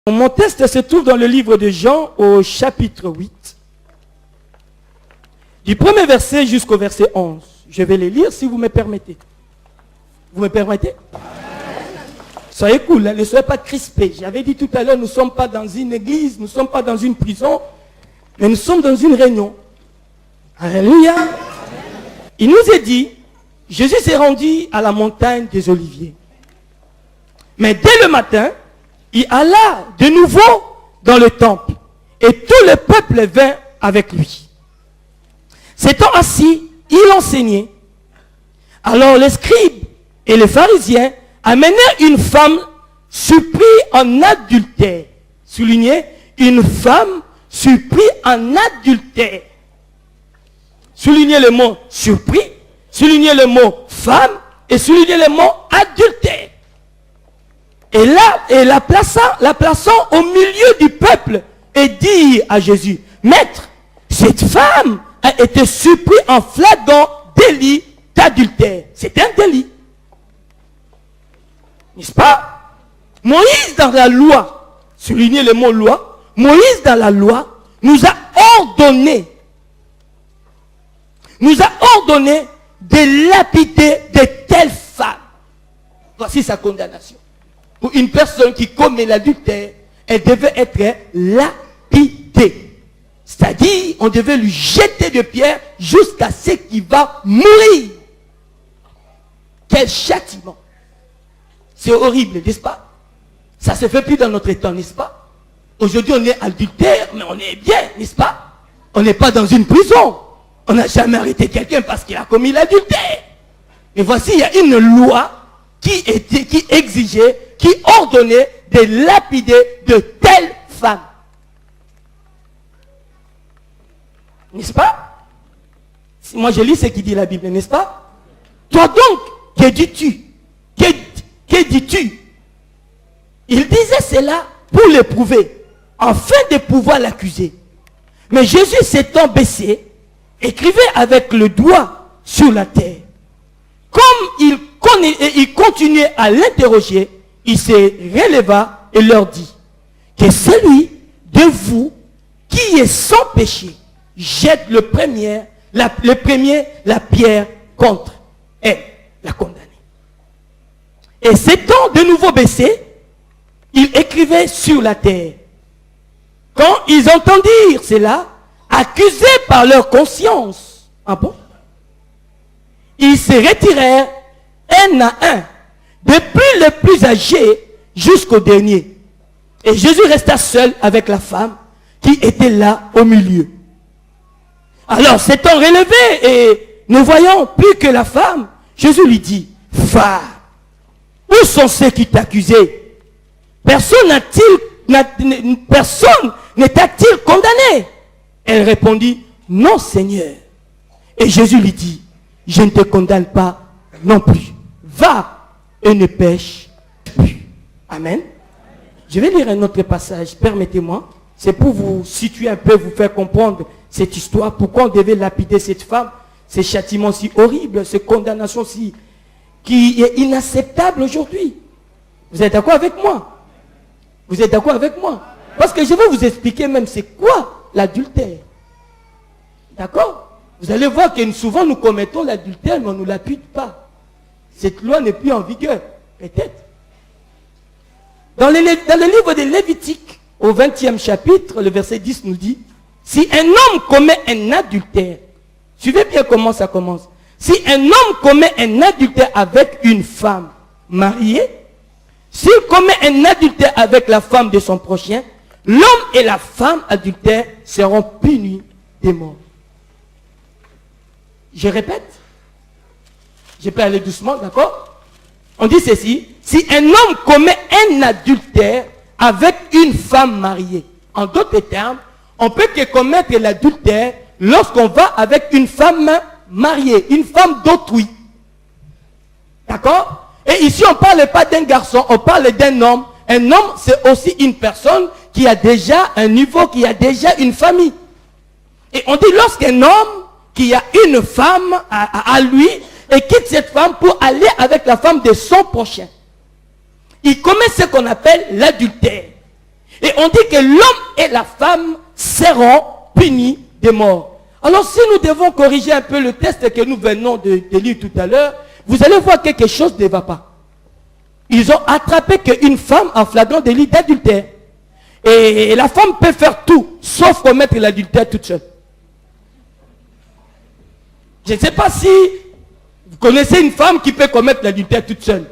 Mon texte se trouve dans le livre de Jean au chapitre 8. Du premier verset jusqu'au verset 11. Je vais les lire si vous me permettez. Vous me permettez? Soyez cool, hein, ne soyez pas crispés. J'avais dit tout à l'heure, nous ne sommes pas dans une église, nous ne sommes pas dans une prison, mais nous sommes dans une réunion. Alléluia. Il nous est dit, Jésus s'est rendu à la montagne des Oliviers. Mais dès le matin, il alla de nouveau dans le temple. Et tout le peuple vint avec lui. S'étant assis, il enseignait. Alors les scribes et les pharisiens amenèrent une femme surprise en adultère. Soulignez, une femme surprise en adultère. Soulignez le mot surpris, soulignez le mot femme et soulignez le mot adultère. Et la plaçant au milieu du peuple et dit à Jésus, Maître, cette femme a été surprise en flagrant délit d'adultère. C'est un délit. N'est-ce pas? Moïse dans la loi, soulignez le mot loi, Moïse dans la loi nous a ordonné de lapider de telles femmes. Voici sa condamnation. Pour une personne qui commet l'adultère, elle devait être lapidée. C'est-à-dire, on devait lui jeter de pierres jusqu'à ce qu'il va mourir. Quel châtiment. C'est horrible, n'est-ce pas? Ça ne se fait plus dans notre temps, n'est-ce pas? Aujourd'hui, on est adultère, mais on est bien, n'est-ce pas? On n'est pas dans une prison. On n'a jamais arrêté quelqu'un parce qu'il a commis l'adultère. Mais voici, il y a une loi qui exigeait, qui ordonnait de lapider de telles femmes. N'est-ce pas? Moi je lis ce qui dit la Bible, n'est-ce pas? Toi donc, que dis-tu? Que dis-tu? Il disait cela pour l'éprouver, afin de pouvoir l'accuser. Mais Jésus s'étant baissé, écrivait avec le doigt sur la terre. Comme il continuait à l'interroger, il se releva et leur dit, que celui de vous qui est sans péché, jette le premier la pierre contre elle, la condamnée. Et s'étant de nouveau baissé, il écrivait sur la terre. Quand ils entendirent cela, accusés par leur conscience, ah bon? Ils se retirèrent un à un, depuis le plus âgé jusqu'au dernier. Et Jésus resta seul avec la femme qui était là au milieu. Alors, s'étant relevé et ne voyant plus que la femme, Jésus lui dit, va, où sont ceux qui t'accusaient? Personne n'est-il condamné? Elle répondit, non Seigneur. Et Jésus lui dit, je ne te condamne pas non plus. Va et ne pêche plus. Amen. Je vais lire un autre passage, permettez-moi. C'est pour vous situer un peu, vous faire comprendre cette histoire. Pourquoi on devait lapider cette femme, ces châtiments si horribles, ces condamnations qui est inacceptable aujourd'hui. Vous êtes d'accord avec moi? Vous êtes d'accord avec moi? Parce que je vais vous expliquer même c'est quoi l'adultère. D'accord? Vous allez voir que souvent nous commettons l'adultère, mais on ne nous lapide pas. Cette loi n'est plus en vigueur. Peut-être. Dans le livre de Lévitique, au 20e chapitre, le verset 10 nous dit, si un homme commet un adultère, suivez bien comment ça commence. Si un homme commet un adultère avec une femme mariée, s'il commet un adultère avec la femme de son prochain, l'homme et la femme adultère seront punis de mort. Je répète. Je peux aller doucement, d'accord? On dit ceci. Si un homme commet un adultère avec une femme mariée, en d'autres termes, on peut que commettre l'adultère lorsqu'on va avec une femme mariée, une femme d'autrui. D'accord? Et ici, on ne parle pas d'un garçon, on parle d'un homme. Un homme, c'est aussi une personne qui a déjà un niveau, qui a déjà une famille. Et on dit lorsqu'un homme qui a une femme à lui et quitte cette femme pour aller avec la femme de son prochain, il commet ce qu'on appelle l'adultère. Et on dit que l'homme et la femme seront punis de mort. Alors si nous devons corriger un peu le texte que nous venons de lire tout à l'heure, vous allez voir que quelque chose ne va pas. Ils ont attrapé qu'une femme en flagrant délit d'adultère. Et la femme peut faire tout, sauf commettre l'adultère toute seule. Je ne sais pas si vous connaissez une femme qui peut commettre l'adultère toute seule.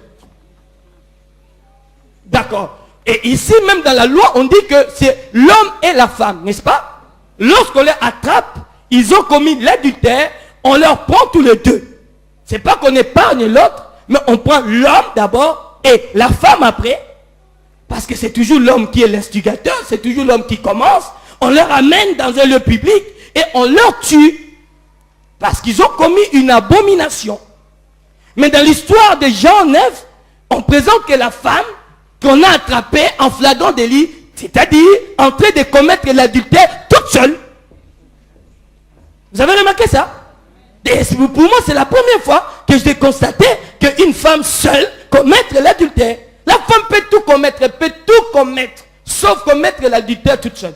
D'accord. Et ici, même dans la loi, on dit que c'est l'homme et la femme, n'est-ce pas? Lorsqu'on les attrape, ils ont commis l'adultère, on leur prend tous les deux. C'est pas qu'on épargne l'autre, mais on prend l'homme d'abord et la femme après. Parce que c'est toujours l'homme qui est l'instigateur, c'est toujours l'homme qui commence. On leur amène dans un lieu public et on leur tue. Parce qu'ils ont commis une abomination. Mais dans l'histoire de Jean 9, on présente que la femme qu'on a attrapée en flagrant délit, c'est-à-dire en train de commettre l'adultère toute seule. Vous avez remarqué ça? Et pour moi, c'est la première fois que j'ai constaté qu'une femme seule commettre l'adultère. La femme peut tout commettre, sauf commettre l'adultère toute seule.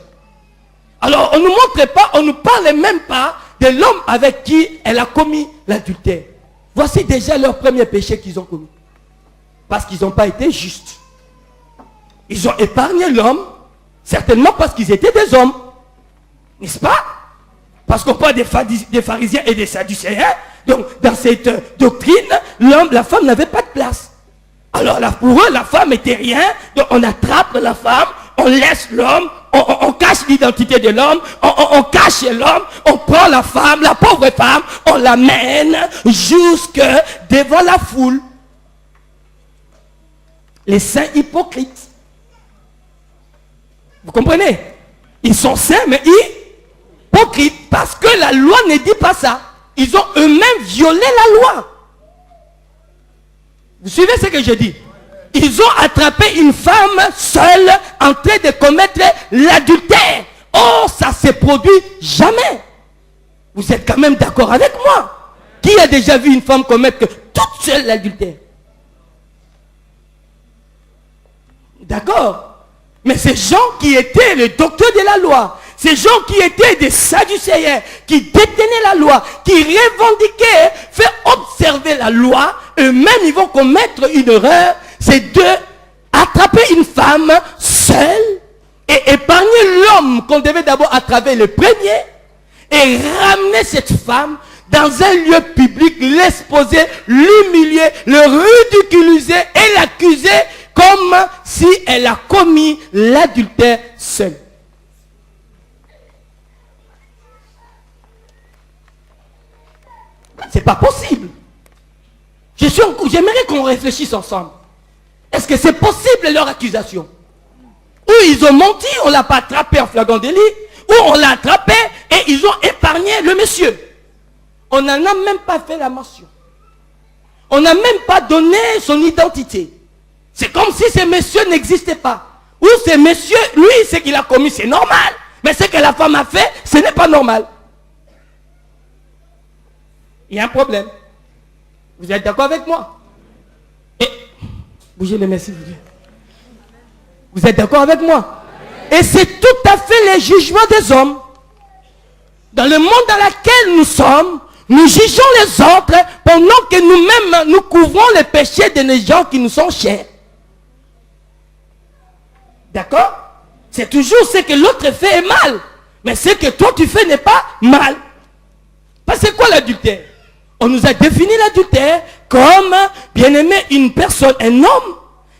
Alors, on ne nous montre pas, on ne nous parle même pas de l'homme avec qui elle a commis l'adultère. Voici déjà leur premier péché qu'ils ont commis. Parce qu'ils n'ont pas été justes. Ils ont épargné l'homme, certainement parce qu'ils étaient des hommes. N'est-ce pas? Parce qu'on parle des pharisiens et des sadducéens. Donc, dans cette doctrine, la femme n'avait pas de place. Alors là, pour eux, la femme était rien. Donc, on attrape la femme, on laisse l'homme, on cache l'identité de l'homme, on cache l'homme, on prend la femme, la pauvre femme, on l'amène jusque devant la foule. Les saints hypocrites. Vous comprenez? Ils sont saints, mais hypocrites. Parce que la loi ne dit pas ça. Ils ont eux-mêmes violé la loi. Vous suivez ce que je dis? Ils ont attrapé une femme seule en train de commettre l'adultère. Oh, ça se produit jamais. Vous êtes quand même d'accord avec moi? Qui a déjà vu une femme commettre toute seule l'adultère? D'accord? Mais ces gens qui étaient les docteurs de la loi, ces gens qui étaient des sadducéens, qui détenaient la loi, qui revendiquaient, faire observer la loi, eux-mêmes ils vont commettre une erreur, c'est de attraper une femme seule et épargner l'homme qu'on devait d'abord attraper le premier et ramener cette femme dans un lieu public, l'exposer, l'humilier, le ridiculiser et l'accuser comme si elle a commis l'adultère seule. C'est pas possible. J'aimerais qu'on réfléchisse ensemble. Est-ce que c'est possible leur accusation? Ou ils ont menti, on ne l'a pas attrapé en flagrant délit, ou on l'a attrapé et ils ont épargné le monsieur. On n'en a même pas fait la mention. On n'a même pas donné son identité. C'est comme si ce monsieur n'existait pas. Ou ce monsieur, lui, ce qu'il a commis, c'est normal. Mais ce que la femme a fait, ce n'est pas normal. Il y a un problème. Vous êtes d'accord avec moi? Et, bougez les mains s'il vous plaît. Vous êtes d'accord avec moi? Et c'est tout à fait le jugement des hommes. Dans le monde dans lequel nous sommes, nous jugeons les autres pendant que nous-mêmes, nous couvrons les péchés de nos gens qui nous sont chers. D'accord? C'est toujours ce que l'autre fait est mal. Mais ce que toi tu fais n'est pas mal. Parce que c'est quoi l'adultère? On nous a défini l'adultère comme, bien aimé, une personne, un homme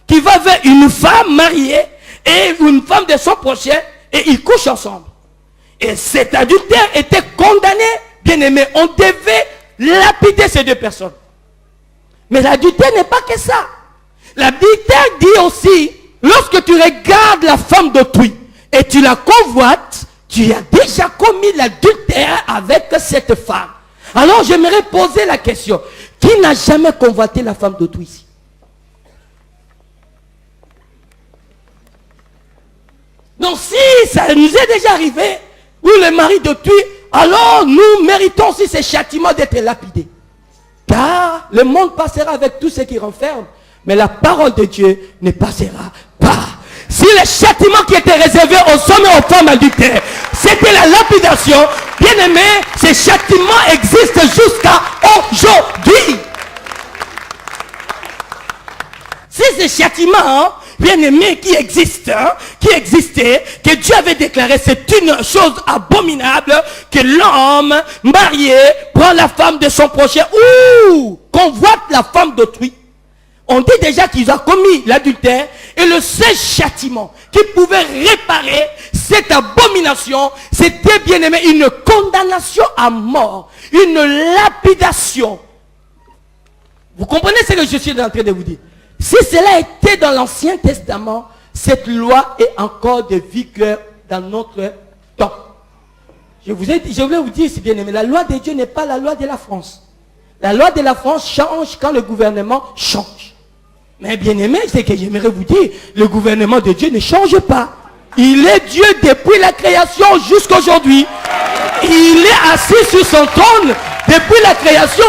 qui va vers une femme mariée et une femme de son prochain et ils couchent ensemble. Et cet adultère était condamné, bien aimé. On devait lapider ces deux personnes. Mais l'adultère n'est pas que ça. L'adultère dit aussi, lorsque tu regardes la femme d'autrui et tu la convoites, tu as déjà commis l'adultère avec cette femme. Alors j'aimerais poser la question. Qui n'a jamais convoité la femme d'autrui ici? Donc si ça nous est déjà arrivé, ou le mari d'autrui, alors nous méritons aussi ces châtiments d'être lapidés. Car le monde passera avec tout ce qui renferme, mais la parole de Dieu ne passera pas. Si le châtiment qui était réservé aux hommes et aux femmes adultères, c'était la lapidation. Bien aimé, ces châtiments existent jusqu'à aujourd'hui. C'est ce châtiment, bien aimé, qui existe, qui existait, que Dieu avait déclaré, c'est une chose abominable que l'homme marié prend la femme de son prochain ou convoite la femme d'autrui. On dit déjà qu'ils ont commis l'adultère et le seul châtiment qui pouvait réparer cette abomination, c'était, bien aimé, une condamnation à mort, une lapidation. Vous comprenez ce que je suis en train de vous dire? Si cela était dans l'Ancien Testament, cette loi est encore de vigueur dans notre temps. Je voulais vous dire, si bien aimé, la loi de Dieu n'est pas la loi de la France. La loi de la France change quand le gouvernement change. Mais bien aimé, c'est que j'aimerais vous dire, le gouvernement de Dieu ne change pas. Il est Dieu depuis la création jusqu'à aujourd'hui. Il est assis sur son trône depuis la création.